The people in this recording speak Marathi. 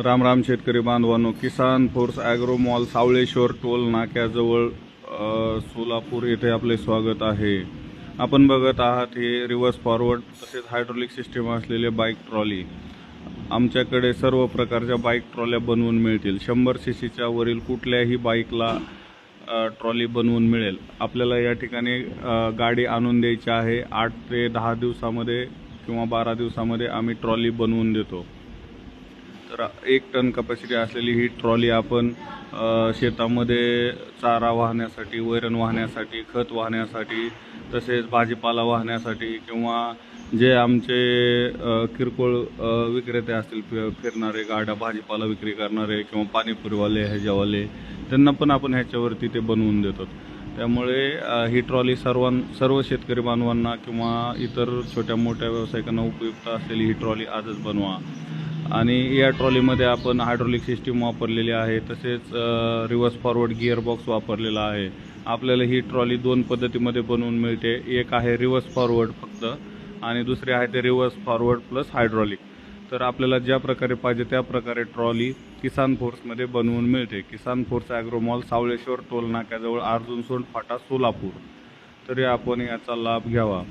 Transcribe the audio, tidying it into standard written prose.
राम राम शेतकरी बांधवांनो, किसान force agro mall Savaleshwar toll नाक्याजवळ सोलापूर येथे आपले स्वागत आहे। आपण बघत आहात हे रिव्हर्स फॉरवर्ड तसेच हायड्रोलिक सिस्टीम असलेले बाईक ट्रॉली। आमच्याकडे सर्व प्रकारच्या बाईक ट्रॉल्या बनवून मिळतील। 100 सीसीच्या वरील कुठल्याही बाईकला ट्रॉली बनवून मिळेल। आपल्याला या ठिकाणी गाडी आणून द्यायची आहे। 8 ते 10 दिवसामध्ये किंवा 12 दिवसामध्ये आम्ही ट्रॉली बनवून देतो। तर 1 टन कॅपॅसिटी असलेली ही ट्रॉली आपण शेतामध्ये चारा वाहण्यासाठी, वैरण वाहण्यासाठी, खत वाहण्यासाठी, तसेच भाजीपाला वाहण्यासाठी किंवा जे आमचे किरकोळ विक्रेते असतील, फिरणारे गाड्या भाजीपाला विक्री करणारे किंवा पाणीपुरीवाले, ह्याच्यावाले, त्यांना पण आपण ह्याच्यावरती ते बनवून देतो। त्यामुळे ही ट्रॉली सर्व शेतकरी बांधवांना किंवा इतर छोट्या मोठ्या व्यावसायिकांना उपयुक्त असलेली ही ट्रॉली आजच बनवा। आणि या ट्रॉलीमध्ये आपण हायड्रोलिक सिस्टीम वापरलेली आहे, तसेच रिव्हर्स फॉरवर्ड गिअर बॉक्स वापरलेला आहे। आपल्याला ही ट्रॉली 2 पद्धतीमध्ये बनवून मिळते। एक आहे रिव्हर्स फॉरवर्ड फक्त आणि दुसरी आहे ते रिव्हर्स फॉरवर्ड प्लस हायड्रोलिक। तर आपल्याला ज्या प्रकारे पाहिजे त्या प्रकारे ट्रॉली किसान फोर्समध्ये बनवून मिळते। किसान force agro mall Savaleshwar toll नाक्याजवळ अर्जुन सोंड फाटा सोलापूर। तरी आपण याचा लाभ घ्यावा।